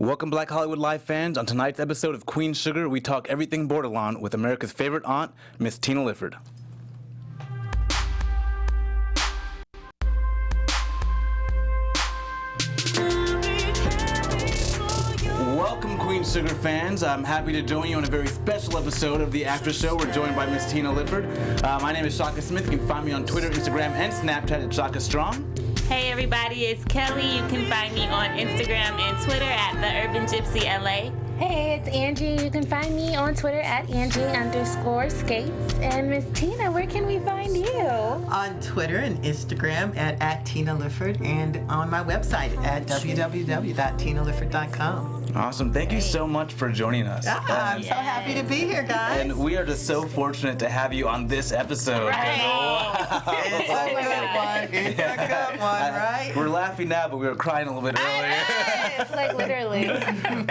Welcome, Black Hollywood Live fans. On tonight's episode of Queen Sugar, we talk everything Bordelon with America's favorite aunt, Miss Tina Lifford. Welcome, Queen Sugar fans. I'm happy to join you on a very special episode of the Aftershow. We're joined by Miss Tina Lifford. My name is Shaka Smith. You can find me on Twitter, Instagram, and Snapchat at Shaka Strong. Hey everybody, it's Kelli. You can find me on Instagram and Twitter at The Urban Gypsy LA. Hey, it's Anjy. You can find me on Twitter at Anjy_Scates. And Miss Tina, where can we find you? On Twitter and Instagram at Tina Lifford, and on my website at www.tinalifford.com. Awesome. Thank you so much for joining us. I'm so happy to be here, guys. And we are just so fortunate to have you on this episode. Right. Wow. It's a good one. It's a good one, right? We're laughing now, but we were crying a little bit earlier. It's like literally.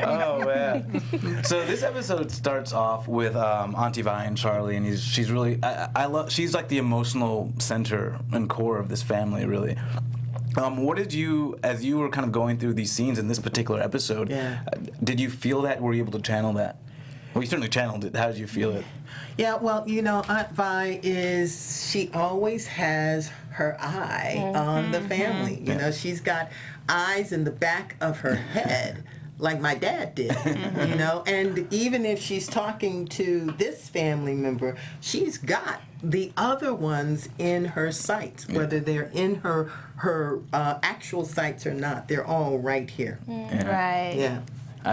Oh, man. So this episode starts off with Auntie Vi and Charley, and she's really, I love, she's like the emotional center and core of this family, really. What did you, as you were kind of going through these scenes in this particular episode, did you feel that? Were you able to channel that? Well, you certainly channeled it. How did you feel it? Yeah, well, you know, Aunt Vi she always has her eye on the family. You know, she's got eyes in the back of her head, like my dad did, you know, and even if she's talking to this family member, she's got the other ones in her sights, whether they're in her actual sights or not. They're all right here. Right. Yeah.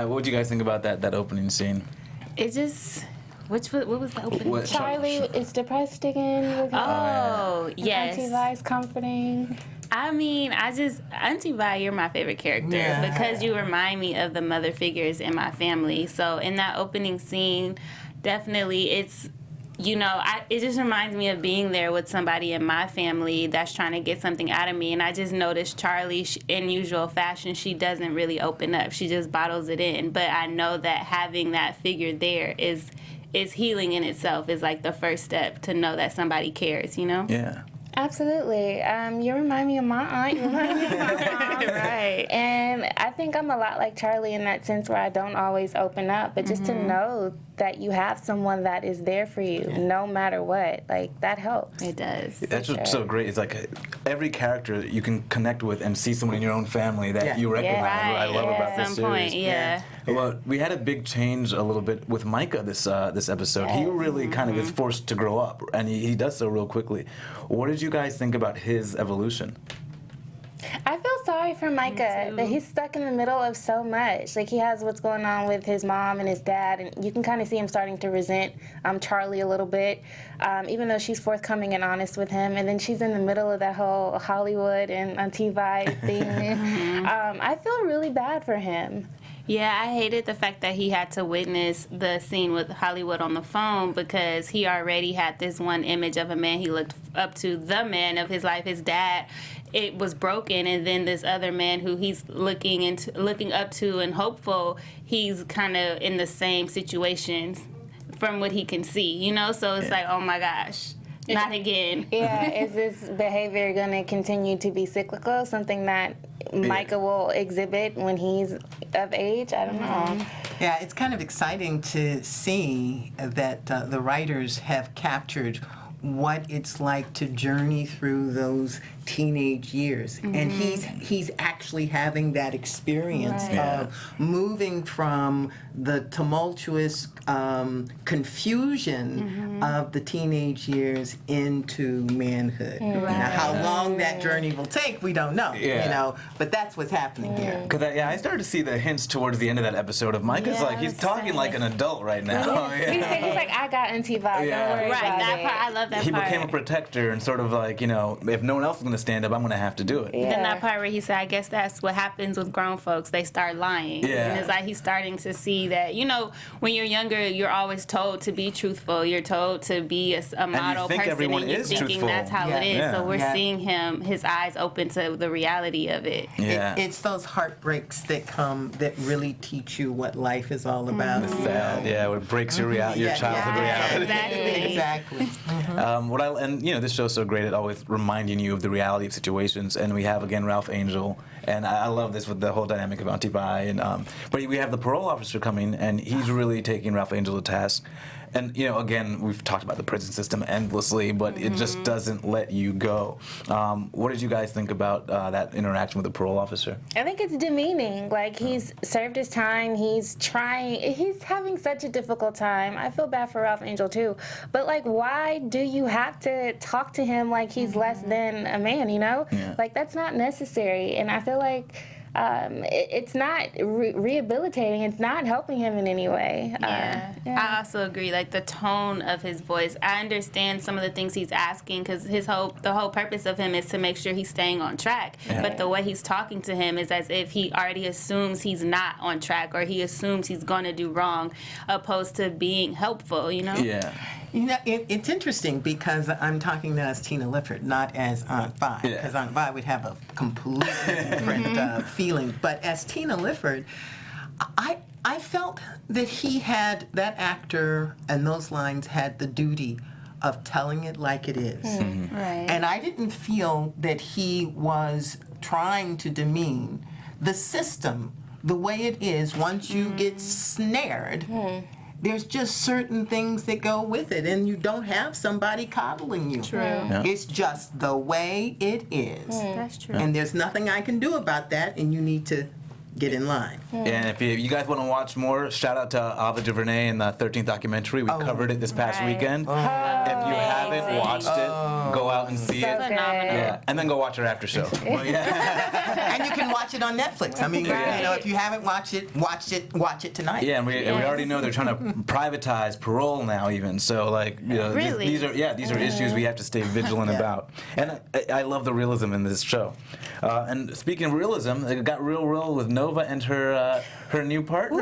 What did you guys think about that opening scene? It just, what was the opening? Charley is depressed again. With Yes. Auntie Vi's comforting. I mean, Auntie Vi, you're my favorite character because you remind me of the mother figures in my family. So in that opening scene, definitely it's, you know, it just reminds me of being there with somebody in my family that's trying to get something out of me. And I just noticed Charley, in usual fashion, she doesn't really open up. She just bottles it in. But I know that having that figure there is healing in itself, is like the first step to know that somebody cares, you know? Yeah. Absolutely. You remind me of my aunt. You remind me of my mom. Right. And I think I'm a lot like Charley in that sense where I don't always open up. But just to know that you have someone that is there for you no matter what, like, that helps. It does. That's what's so great. It's like every character that you can connect with and see someone in your own family that you recognize. Right. I love about this series. At some point, Well, we had a big change a little bit with Micah this episode. He really kind of is forced to grow up, and he does so real quickly. What did you guys think about his evolution? I feel sorry for Micah that he's stuck in the middle of so much. Like, he has what's going on with his mom and his dad, and you can kind of see him starting to resent Charley a little bit, even though she's forthcoming and honest with him. And then she's in the middle of that whole Hollywood and Auntie Vi thing. I feel really bad for him. Yeah, I hated the fact that he had to witness the scene with Hollywood on the phone because he already had this one image of a man he looked up to, the man of his life, his dad. It was broken, and then this other man who he's looking up to and hopeful, he's kind of in the same situations from what he can see, you know? So it's like, oh my gosh, not again. Yeah, is this behavior going to continue to be cyclical, something that Micah will exhibit when he's of age? I don't know. Yeah, it's kind of exciting to see that the writers have captured what it's like to journey through those teenage years, and he's actually having that experience of moving from the tumultuous confusion of the teenage years into manhood. Now, how long that journey will take, we don't know. You know, but that's what's happening here. Because I started to see the hints towards the end of that episode of Micah's like he's talking like an adult right now. He's like, I got Auntie Vi. Don't worry about that it. part, I love that He part. became a protector and sort of like, you know, if no one else is going to stand up, I'm going to have to do it. Then that part where he said, I guess that's what happens with grown folks. They start lying. Yeah. And it's like he's starting to see that, you know, when you're younger, you're always told to be truthful. You're told to be a model person. Everyone and you're is thinking truthful. that's how it is. Yeah. So we're seeing his eyes open to the reality of it. Yeah. It's those heartbreaks that come that really teach you what life is all about. Sad, it breaks your your childhood reality. Exactly. And you know, this show's so great at always reminding you of the reality of situations. And we have again Ralph Angel And I love this with the whole dynamic of Auntie Vi. And but we have the parole officer coming, and he's really taking Ralph Angel to task. And, again, we've talked about the prison system endlessly, but it just doesn't let you go. What did you guys think about that interaction with the parole officer? I think it's demeaning. Like, he's served his time. He's having such a difficult time. I feel bad for Ralph Angel, too. But, like, why do you have to talk to him like he's less than a man, Yeah. Like, that's not necessary. And I feel like it's not rehabilitating. It's not helping him in any way. Yeah. I also agree. Like the tone of his voice. I understand some of the things he's asking because the whole purpose of him is to make sure he's staying on track. Yeah. But the way he's talking to him is as if he already assumes he's not on track or he assumes he's going to do wrong, opposed to being helpful. Yeah. It's interesting because I'm talking now as Tina Lifford, not as Aunt Vi, because Aunt Vi would have a completely different feeling. But as Tina Lifford, I felt that that actor and those lines had the duty of telling it like it is. Mm-hmm. Right. And I didn't feel that he was trying to demean the system the way it is once you get snared. There's just certain things that go with it, and you don't have somebody coddling you. True. Yeah. It's just the way it is. That's true. And there's nothing I can do about that, and you need to get in line. And if you guys want to watch more, shout out to Ava DuVernay in the 13th documentary. We covered it this past weekend. If you haven't watched it, go out and see it. Yeah. And then go watch our after show. And you can watch it on Netflix. I mean, if you haven't watched it, watch it tonight. Yeah, and we already know they're trying to privatize parole now, even. So, really? these are issues we have to stay vigilant about. And I love the realism in this show. And speaking of realism, it got real with Nova and her new partner.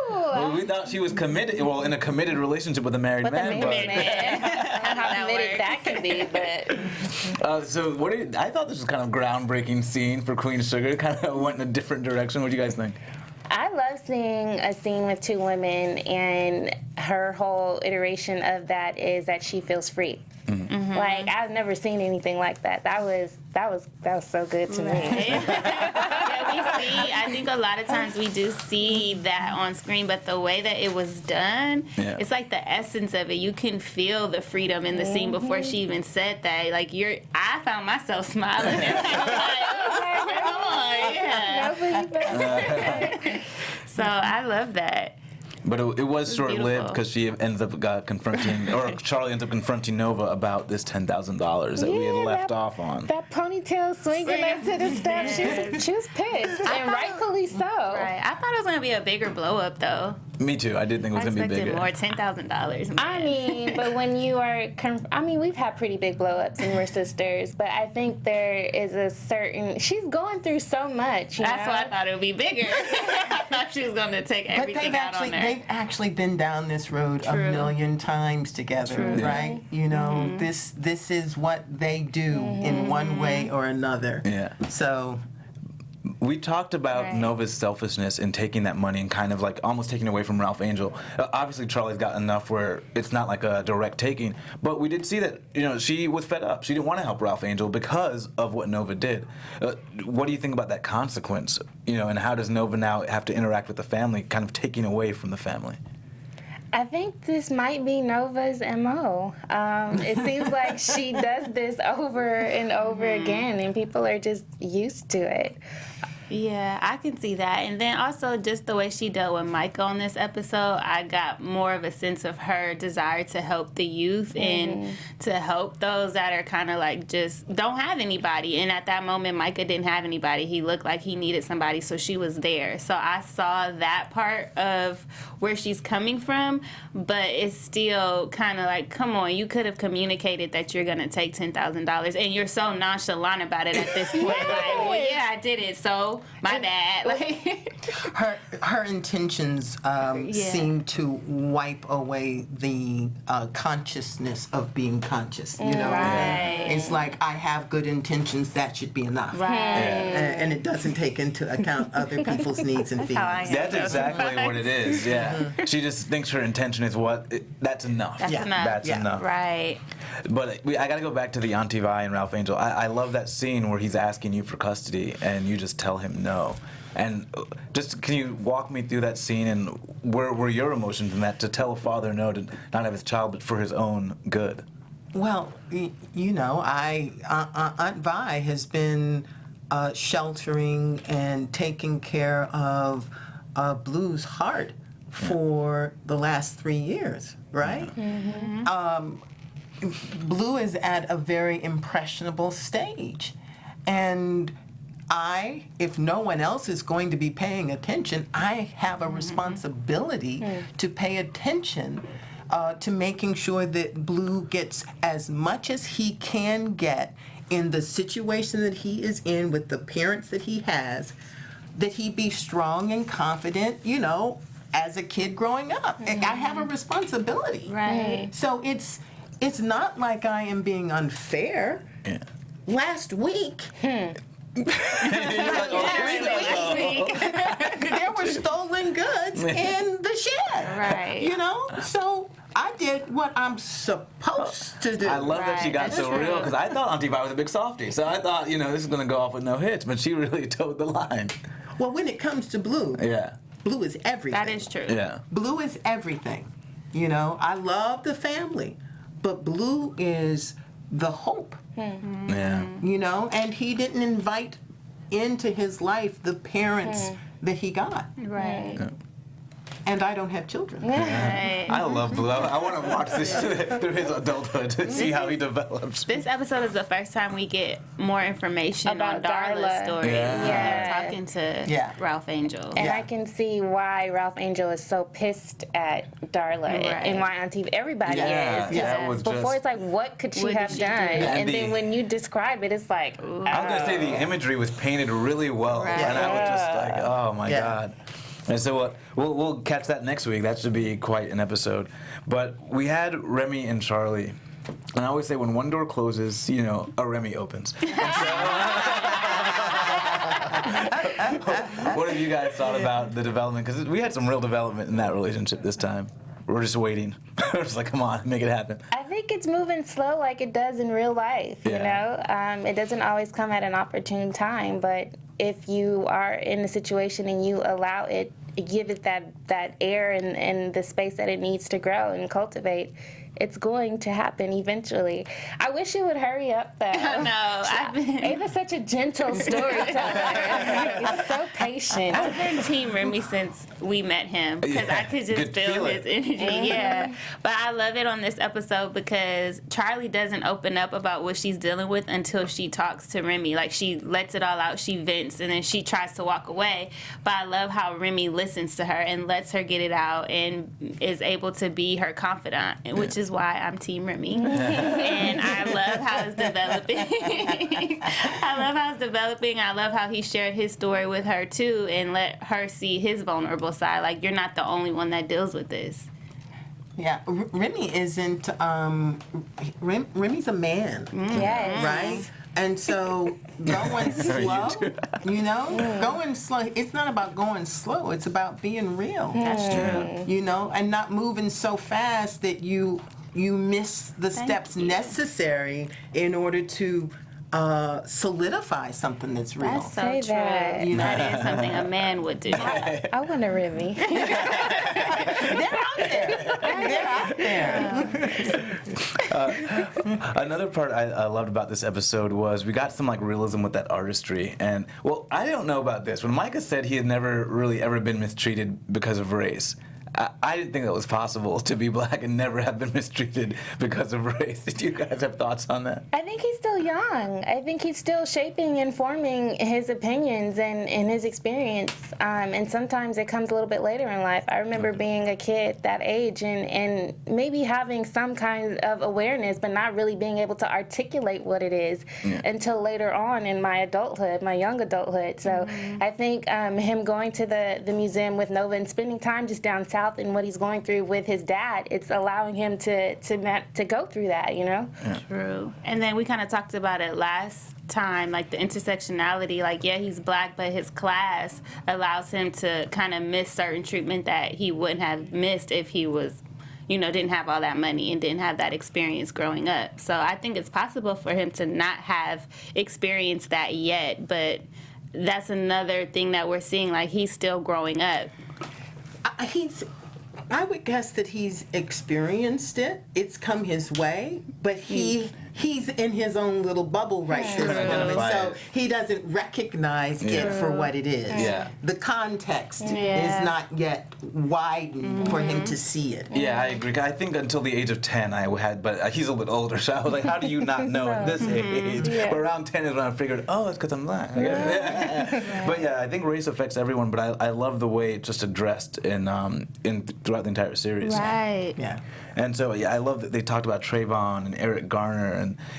Well, we thought she was committed. Well, in a committed relationship with a married man. How committed that can be, but. So I thought this was kind of groundbreaking scene for Queen Sugar. Kind of went in a different direction. What do you guys think? I love seeing a scene with two women, and her whole iteration of that is that she feels free. Mm-hmm. Like, I've never seen anything like that. That was so good to me. I think a lot of times we do see that on screen, but the way that it was done, it's like the essence of it. You can feel the freedom in the scene before she even said that. Like, I found myself smiling. And I'm like, come on, So I love that. But it was short-lived because she ends up confronting, or Charley ends up confronting Nova about this $10,000 that we had left off on. That ponytail swinging up to the stuff. She was pissed, and rightfully so. Right. I thought it was going to be a bigger blow-up, though. Me too. I did think it was going to be bigger. I expected more, $10,000. I mean, but when you are, we've had pretty big blow-ups and we're sisters, but I think there is a certain, she's going through so much. That's why I thought it would be bigger. I thought she was going to take everything out on her. They've actually been down this road a million times together, right? This is what they do in one way or another. Yeah. So we talked about Nova's selfishness in taking that money and kind of like almost taking away from Ralph Angel. Obviously, Charley's got enough where it's not like a direct taking, but we did see that she was fed up. She didn't want to help Ralph Angel because of what Nova did. What do you think about that consequence? And how does Nova now have to interact with the family, kind of taking away from the family? I think this might be Nova's MO. It seems like she does this over and over again, and people are just used to it. Yeah, I can see that. And then also just the way she dealt with Micah on this episode, I got more of a sense of her desire to help the youth and to help those that are kind of like just don't have anybody. And at that moment, Micah didn't have anybody. He looked like he needed somebody, so she was there. So I saw that part of where she's coming from, but it's still kind of like, come on, you could have communicated that you're going to take $10,000, and you're so nonchalant about it at this point. Like, well, yeah, I did it, so my bad. Like, her intentions seem to wipe away the consciousness of being conscious. Right. It's like, I have good intentions, that should be enough. Right. And it doesn't take into account other people's needs and feelings. That's exactly what it is. Yeah. She just thinks her intention is that's enough. That's enough. That's enough. Right. But I got to go back to the Auntie Vi and Ralph Angel. I love that scene where he's asking you for custody and you just tell him him no. And just can you walk me through that scene and where were your emotions in that to tell a father no to not have his child but for his own good? Well, Aunt Vi has been sheltering and taking care of Blue's heart for the last 3 years, right? Mm-hmm. Blue is at a very impressionable stage, and if no one else is going to be paying attention, I have a responsibility to pay attention to making sure that Blue gets as much as he can get in the situation that he is in with the parents that he has, that he be strong and confident, as a kid growing up. Mm-hmm. I have a responsibility. Right. So it's not like I am being unfair. Yeah. Last week, You're like, there were stolen goods in the shed. Right. So I did what I'm supposed to do. I love that she got That's so true. real because I thought Auntie Vi was a big softie. So I thought, this is going to go off with no hits, but she really towed the line. Well, when it comes to Blue, Yeah. Blue is everything. That is true. Yeah. Blue is everything. I love the family, but Blue is the hope. Yeah. And he didn't invite into his life the parents that he got. Right. And I don't have children. Right. I love Blue. I want to watch this through his adulthood to see how he develops. This episode is the first time we get more information About on Darla's Darla. story. Yeah. Talking to Yeah. Ralph Angel. And Yeah. I can see why Ralph Angel is so pissed at Darla Right. and why Auntie everybody Yeah. is. Yeah. It was Before just- it's like, what could she What did have she done? do? And And then when you describe it, it's like, I was going to say the imagery was painted really well. Right. And I was just like, oh my Yeah. God. And so we'll catch that next week. That should be quite an episode. But we had Remy and Charley. And I always say when one door closes, a Remy opens. And so- what have you guys thought about the development? Because we had some real development in that relationship this time. We're just waiting. We're just like, come on, make it happen. I think it's moving slow like it does in real life, Yeah. It doesn't always come at an opportune time, but if you are in a situation and you allow it, give it that air and the space that it needs to grow and cultivate, it's going to happen eventually. I wish it would hurry up, though. I know. Ava's such a gentle storyteller. He's so patient. I've been Team Remy since we met him because I could just Could feel feel his it. energy. Yeah. But I love it on this episode because Charley doesn't open up about what she's dealing with until she talks to Remy. Like, she lets it all out, she vents, and then she tries to walk away. But I love how Remy listens to her and lets her get it out and is able to be her confidant, which is why I'm Team Remy. And I love how it's developing. I love how he shared his story with her too and let her see his vulnerable side. Like, you're not the only one that deals with this. Yeah, Remy isn't. Remy's a man, Yes. right? And so going slow, going slow. It's not about going slow. It's about being real. That's true. And not moving so fast that you miss the steps necessary in order to solidify something that's real. That's so Say true. that. That is something a man would do. I want a Remy. They're out there. They're out there. Another part I loved about this episode was we got some realism with that artistry. And I don't know about this. When Micah said he had never really ever been mistreated because of race, I didn't think that was possible to be black and never have been mistreated because of race. Did you guys have thoughts on that? I think he's still young. I think he's still shaping and forming his opinions and his experience. And sometimes it comes a little bit later in life. I remember being a kid that age and maybe having some kind of awareness, but not really being able to articulate what it is until later on in my adulthood, my young adulthood. So I think him going to the museum with Nova and spending time just down south and what he's going through with his dad, it's allowing him to go through that, True. And then we kind of talked about it last time, like the intersectionality. Like, yeah, he's black, but his class allows him to kind of miss certain treatment that he wouldn't have missed if he was, didn't have all that money and didn't have that experience growing up. So I think it's possible for him to not have experienced that yet, but that's another thing that we're seeing. Like, he's still growing up. I would guess that he's experienced it. It's come his way, but he's in his own little bubble right now. So he doesn't recognize it for what it is. Yeah. The context is not yet widened for him to see it. Yeah, I agree. I think until the age of 10 I had, but he's a little bit older, so I was like, how do you not know at this age? But around 10 is when I figured, oh, it's because I'm black. But yeah, I think race affects everyone, but I love the way it's just addressed in throughout the entire series. Right. Yeah. And so, yeah, I love that they talked about Trayvon and Eric Garner,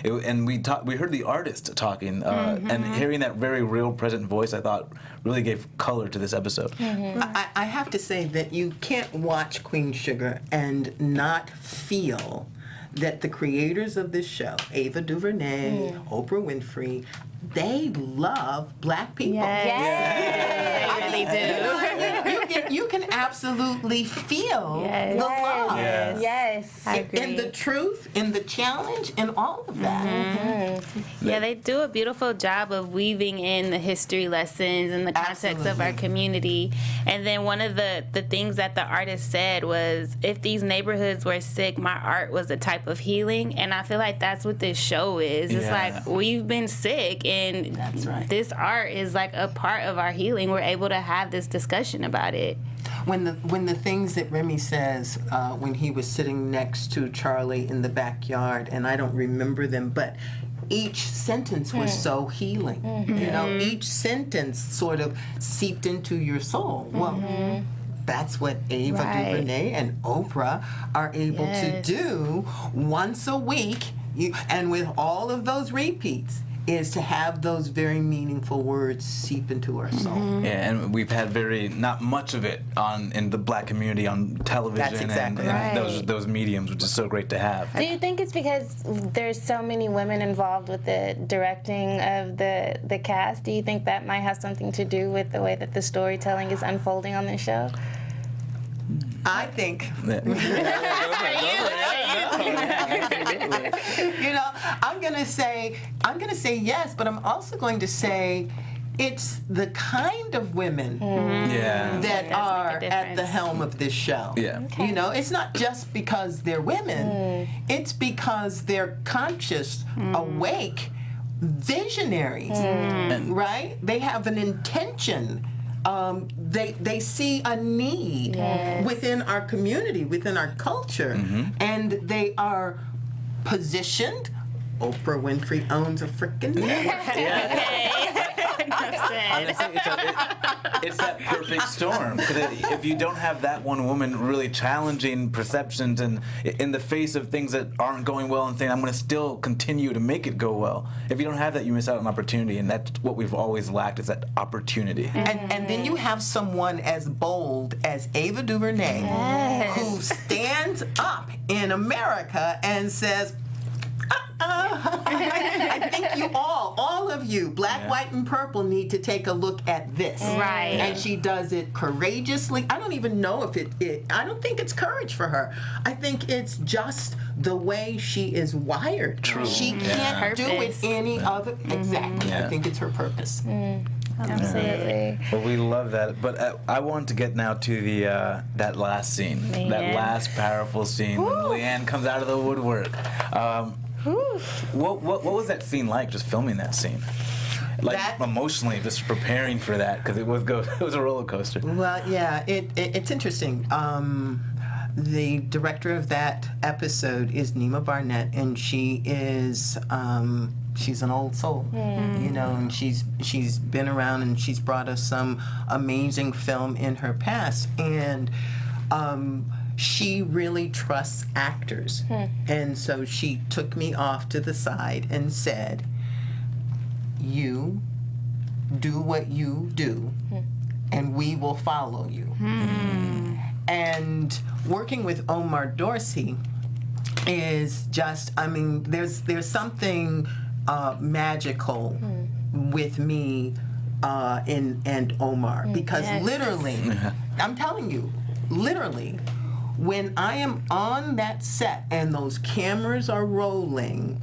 and we heard the artist talking, and hearing that very real, present voice, I thought really gave color to this episode. I have to say that you can't watch Queen Sugar and not feel that the creators of this show, Ava DuVernay, Oprah Winfrey, they love black people. Yes. They really do. You can absolutely feel the love. Yes. I agree. In the truth, in the challenge, in all of that. Yeah, they do a beautiful job of weaving in the history lessons and the context of our community. And then one of the things that the artist said was, if these neighborhoods were sick, my art was a type of healing. And I feel like that's what this show is. It's like, we've been sick, and this art is like a part of our healing. We're able to have this discussion about it. When the things that Remy says when he was sitting next to Charley in the backyard, and I don't remember them, but each sentence was so healing. You know, each sentence sort of seeped into your soul. Well, that's what Ava DuVernay and Oprah are able to do once a week, and with all of those repeats, is to have those very meaningful words seep into our soul. Yeah, and we've had not much of it in the black community on television. That's exactly and those mediums, which is so great to have. Do you think it's because there's so many women involved with the directing of the cast? Do you think that might have something to do with the way that the storytelling is unfolding on this show? I think, I'm gonna say yes, but I'm also going to say it's the kind of women that are at the helm of this show. Yeah. You know, it's not just because they're women, it's because they're conscious, awake, visionaries, right? They have an intention. They see a need within our community, within our culture, and they are positioned. Oprah Winfrey owns a frickin' It's that perfect storm. 'Cause if you don't have that one woman really challenging perceptions and in the face of things that aren't going well and saying, I'm going to still continue to make it go well. If you don't have that, you miss out on opportunity, and that's what we've always lacked, is that opportunity. And then you have someone as bold as Ava DuVernay who stands up in America and says, I think you all of you, black, white, and purple, need to take a look at this. Right. And she does it courageously. I don't even know if I don't think it's courage for her. I think it's just the way she is wired. True. She can't do it Purpose. any other. Exactly. I think it's her purpose. Absolutely. Well, we love that, but I want to get now to the that last scene, that last powerful scene when Leanne comes out of the woodwork. What was that scene like? Just filming that scene, like emotionally, just preparing for that, because it was a roller coaster. Well, yeah, it's interesting. The director of that episode is Nima Barnett, and she is she's an old soul, you know, and she's been around, and she's brought us some amazing film in her past, and she really trusts actors. And so she took me off to the side and said, you do what you do, and we will follow you. And working with Omar Dorsey is just, I mean, there's something magical with me and Omar, because literally, I'm telling you, literally, when I am on that set and those cameras are rolling,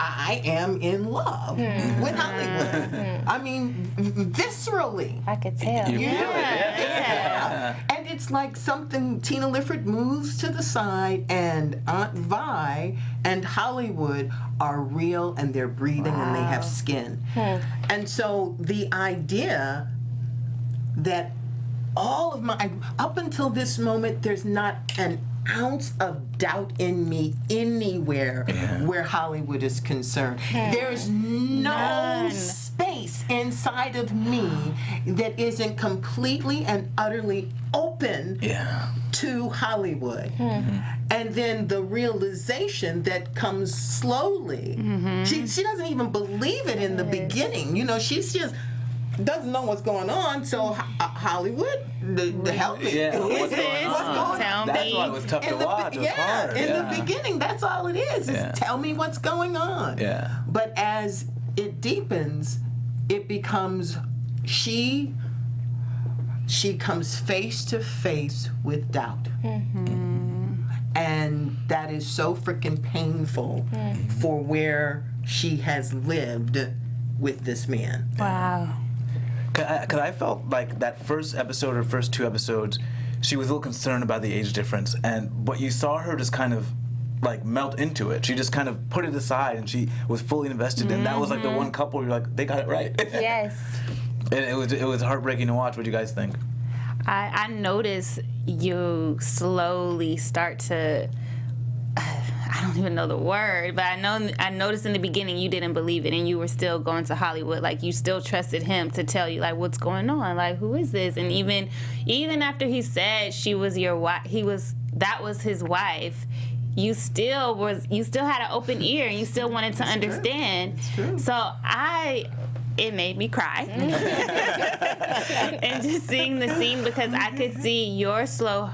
I am in love with Hollywood. I mean, viscerally. I could tell. You feel it, yeah. And it's like something, Tina Lifford moves to the side, and Aunt Vi and Hollywood are real, and they're breathing, and they have skin. And so the idea that all of my, up until this moment, there's not an ounce of doubt in me anywhere where Hollywood is concerned. There's no space inside of me that isn't completely and utterly open to Hollywood. And then the realization that comes slowly. She doesn't even believe it in the beginning. You know, she's just doesn't know what's going on. So Hollywood, help me. Yeah, what's going on? Tell That's me. why it was tough to watch. It was hard. In the beginning, that's all it is tell me what's going on. Yeah. But as it deepens, it becomes she comes face to face with doubt. And that is so freaking painful for where she has lived with this man. Wow. Because I felt like that first episode or first 2 episodes, she was a little concerned about the age difference, but you saw her just kind of like melt into it. She just kind of put it aside, and she was fully invested. And that was like the one couple you're like, they got it right. Yes. And it was heartbreaking to watch. What do you guys think? I noticed you slowly start to. I don't even know the word, but I noticed in the beginning you didn't believe it, and you were still going to Hollywood. Like, you still trusted him to tell you, like, what's going on, like, who is this? And even after he said she was your wife, that was his wife. You still had an open ear, and you still wanted to understand. It's true. So it made me cry. And just seeing the scene, because I could see your slow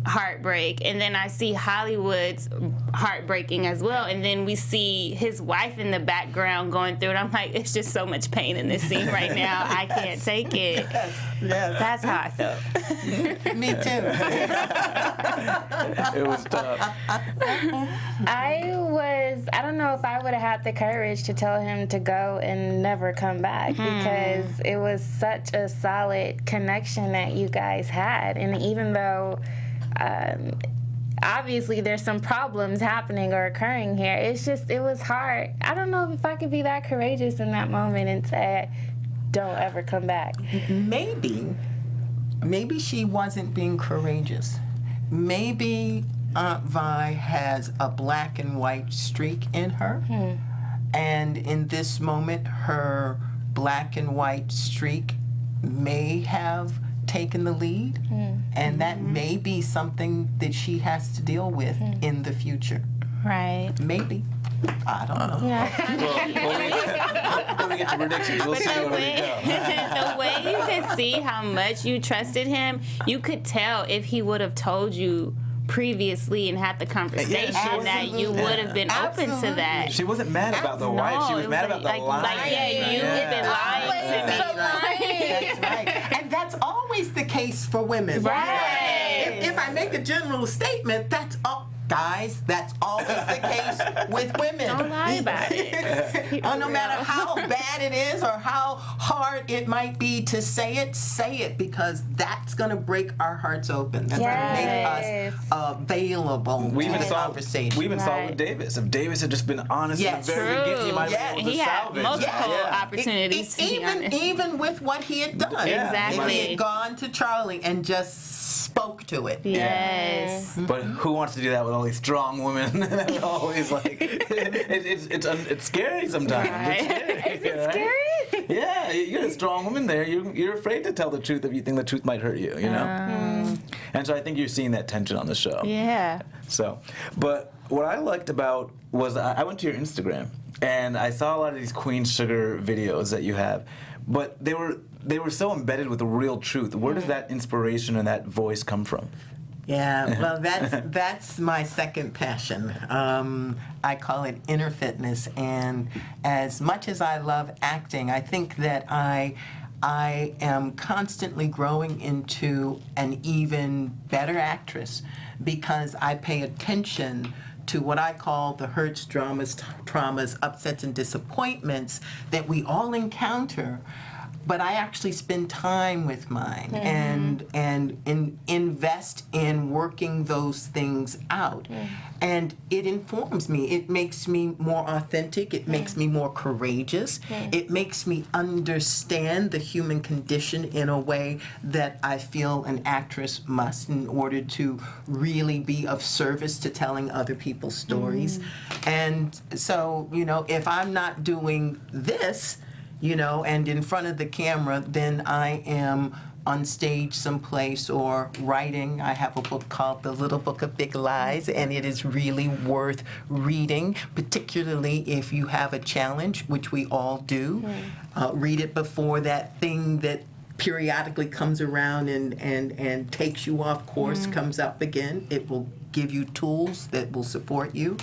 heartbreak, and then I see Hollywood's heartbreaking as well, and then we see his wife in the background going through it. I'm like, it's just so much pain in this scene right now. I can't take it. Yes. That's how I felt. Me too. It was tough. I don't know if I would have had the courage to tell him to go and never come back, because it was such a solid connection that you guys had. And even though obviously there's some problems happening or occurring here, it was hard. I don't know if I could be that courageous in that moment and say, don't ever come back. Maybe she wasn't being courageous. Maybe Aunt Vi has a black and white streak in her, and in this moment her black and white streak may have taken the lead, and that may be something that she has to deal with in the future. Right. Maybe. I don't know. When we get to predictions, we'll see where we go. The way you could see how much you trusted him, you could tell if he would have told you previously and had the conversation that you would have been open to that. She wasn't mad about the wife. She was mad about the lie. Like, you've been lying to me. That's right. And that's always the case for women. Right. If I make a general statement, that's all. Guys, that's always the case with women. Don't lie about it. No matter how bad it is or how hard it might be to say it, because that's going to break our hearts open. That's going to make us available to the conversation. We even saw it with Davis. If Davis had just been honest in the very beginning, he might have been able to He had salvage. multiple opportunities to be honest. Even with what he had done. Exactly. If he had gone to Charley and just spoke to it. Yes. But who wants to do that with all these strong women that are always like, it's scary sometimes. Right. It's scary. Yeah, you're a strong woman there. You're afraid to tell the truth if you think the truth might hurt you, you know? And so I think you're seeing that tension on the show. Yeah. So, but what I liked about was I went to your Instagram and I saw a lot of these Queen Sugar videos that you have, but they were so embedded with the real truth. Where does that inspiration and that voice come from? Yeah, well, that's my second passion. I call it inner fitness, and as much as I love acting, I think that I am constantly growing into an even better actress because I pay attention to what I call the hurts, dramas, traumas, upsets, and disappointments that we all encounter. But I actually spend time with mine and invest in working those things out. And it informs me. It makes me more authentic. It makes me more courageous. It makes me understand the human condition in a way that I feel an actress must in order to really be of service to telling other people's stories. And so, if I'm not doing this, and in front of the camera, then I am on stage someplace or writing. I have a book called The Little Book of Big Lies, and it is really worth reading, particularly if you have a challenge, which we all do. Read it before that thing that periodically comes around and takes you off course comes up again. It will give you tools that will support you.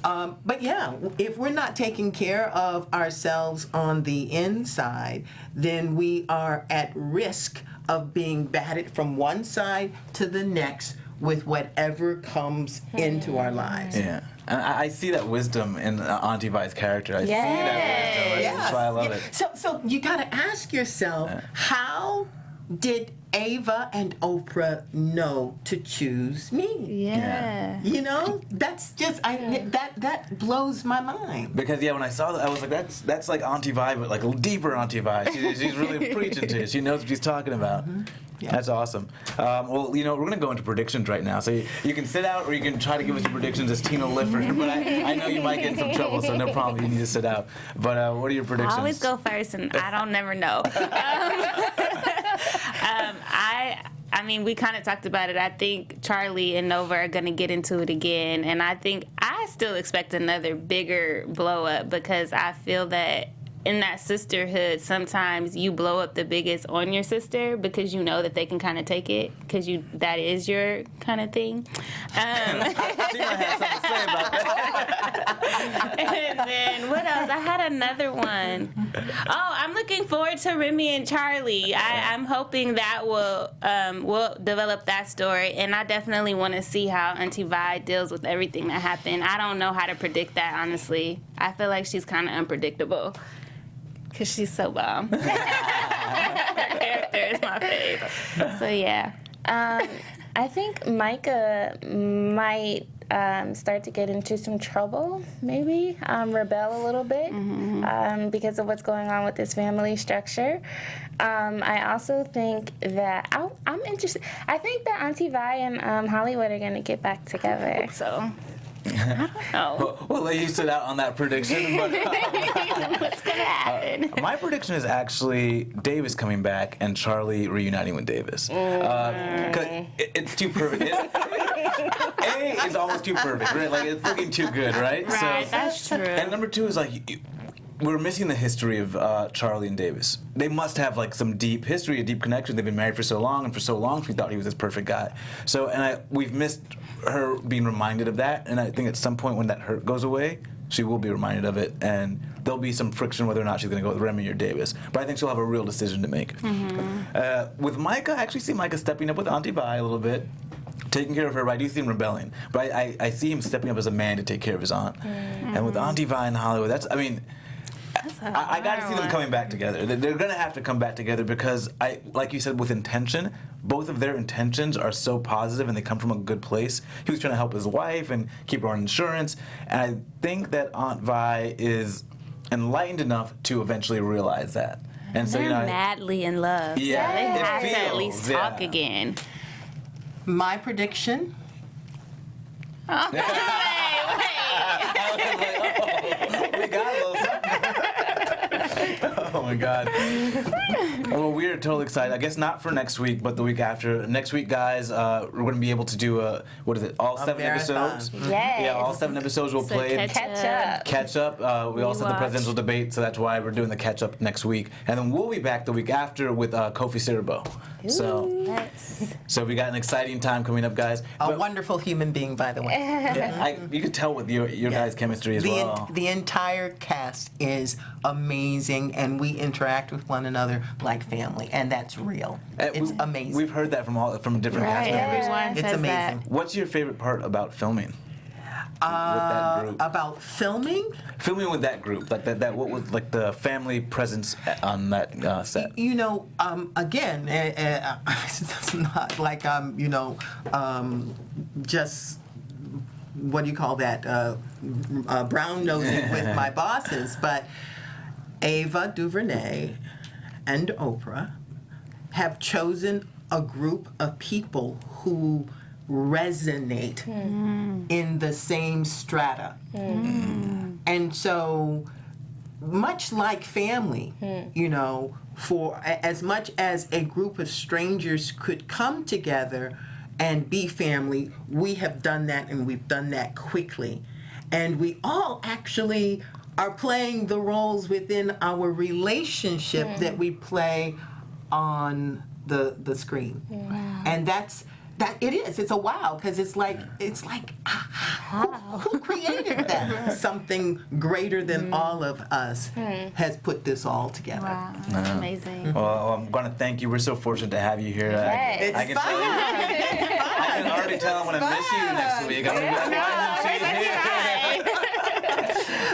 But yeah, if we're not taking care of ourselves on the inside, then we are at risk of being batted from one side to the next with whatever comes into our lives. Yeah. And I see that wisdom in Auntie Vi's character. I see that wisdom. That's why I love it. So you got to ask yourself, how did Ava and Oprah know to choose me? That's just that blows my mind. Because when I saw that, I was like, that's like Auntie Vi, but like a deeper Auntie Vi. She's really preaching to it. She knows what she's talking about. Yeah. That's awesome. Well, we're going to go into predictions right now. So you can sit out or you can try to give us your predictions as Tina Lifford. But I know you might get in some trouble, so no problem. You need to sit out. But what are your predictions? I always go first, and I don't never know. I mean, we kind of talked about it. I think Charley and Nova are going to get into it again. And I think I still expect another bigger blow up because I feel that in that sisterhood, sometimes you blow up the biggest on your sister because you know that they can kind of take it because that is your kind of thing. I think I had something to say about that. And then what else? I had another one. Oh, I'm looking forward to Remy and Charley. I'm hoping that will develop that story, and I definitely want to see how Auntie Vi deals with everything that happened. I don't know how to predict that, honestly. I feel like she's kind of unpredictable. Because she's so bomb. Her character is my fave. So, yeah. I think Micah might start to get into some trouble, maybe, rebel a little bit because of what's going on with this family structure. I also think that I'm interested. I think that Auntie Vi and Hollywood are going to get back together. I hope so. I don't know. We'll let you sit out on that prediction. But what's going to happen? My prediction is actually Davis coming back and Charley reuniting with Davis. 'Cause it's too perfect. A is almost too perfect, right? Like, it's looking too good, right? Right, that's true. And number two is, like, we're missing the history of Charley and Davis. They must have, like, some deep history, a deep connection. They've been married for so long, and for so long we thought he was this perfect guy. So, we've missed her being reminded of that, and I think at some point when that hurt goes away, she will be reminded of it, and there'll be some friction whether or not she's going to go with Remy or Davis. But I think she'll have a real decision to make. With Micah, I actually see Micah stepping up with Auntie Vi a little bit, taking care of her, but I do see him rebelling. But I see him stepping up as a man to take care of his aunt. And with Auntie Vi in Hollywood, I got to see them coming back together. They're going to have to come back together because, like you said, with intention, both of their intentions are so positive and they come from a good place. He was trying to help his wife and keep her on insurance. And I think that Aunt Vi is enlightened enough to eventually realize that. And so, they're madly in love. Yeah, so they it have to at feels, least talk again. My prediction. Oh, wait. We got a little something. Oh my God. Well, we're totally excited. I guess not for next week, but the week after. Next week, guys, we're going to be able to do all 7 marathon. episodes? Yes. Yeah, all 7 episodes will play. Catch up. We also have the presidential debate, so that's why we're doing the catch up next week. And then we'll be back the week after with Kofi Siriboe. So we got an exciting time coming up, guys. A wonderful human being, by the way. Yeah, you could tell with your guys' chemistry as well. The entire cast is amazing, and we interact with one another like family, and that's real. It's amazing. We've heard that from different cast members. Everyone It's says amazing. that. What's your favorite part about filming? that group? About filming? Filming with that group, like that. What was like the family presence on that set? You know, again, it's not like I'm, just what do you call that? Brown nosing with my bosses, but Ava DuVernay and Oprah have chosen a group of people who resonate in the same strata. And so, much like family, for as much as a group of strangers could come together and be family, we have done that, and we've done that quickly. And we all actually are playing the roles within our relationship that we play on the screen. And it's a wow, because it's like who created that? Something greater than all of us has put this all together. Wow, that's amazing. Well, I'm going to thank you. We're so fortunate to have you here. Yes. I can tell you. I can already tell I'm going to miss you next week. I'm going to be like, why isn't she here?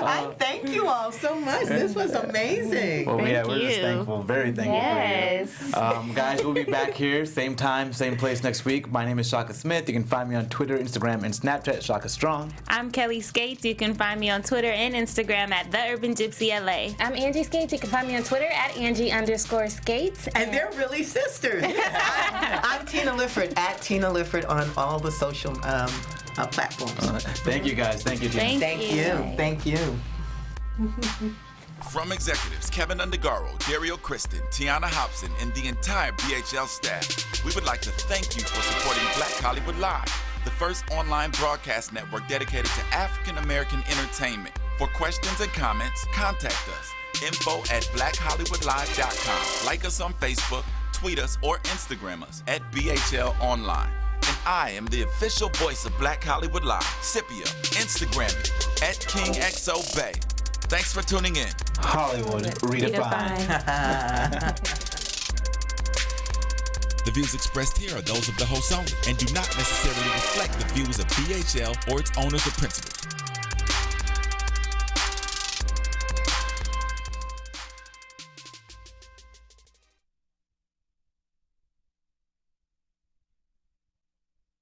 I thank you all so much. This was amazing. Well, Thank we're just you. thankful, very thankful Yes. for you. Guys, we'll be back here, same time, same place next week. My name is Shaka Smith. You can find me on Twitter, Instagram, and Snapchat, Shaka Strong. I'm Kelli Scates. You can find me on Twitter and Instagram at The Urban Gypsy LA. I'm Anjy Scates. You can find me on Twitter at Anjy_Skates. And they're really sisters. I'm Tina Lifford, at Tina Lifford on all the social platforms. Thank you, guys. Thank you, Tina. Thank you. From executives Kevin Undergaro, Dario Kristen, Tiana Hobson, and the entire BHL staff, we would like to thank you for supporting Black Hollywood Live, the first online broadcast network dedicated to African American entertainment. For questions and comments, contact us. info@blackhollywoodlive.com. Like us on Facebook, tweet us, or Instagram us at BHL Online. And I am the official voice of Black Hollywood Live, Scipio. Instagram me at KingXOBay. Thanks for tuning in. Hollywood redefined. The views expressed here are those of the host only and do not necessarily reflect the views of BHL or its owners or principals.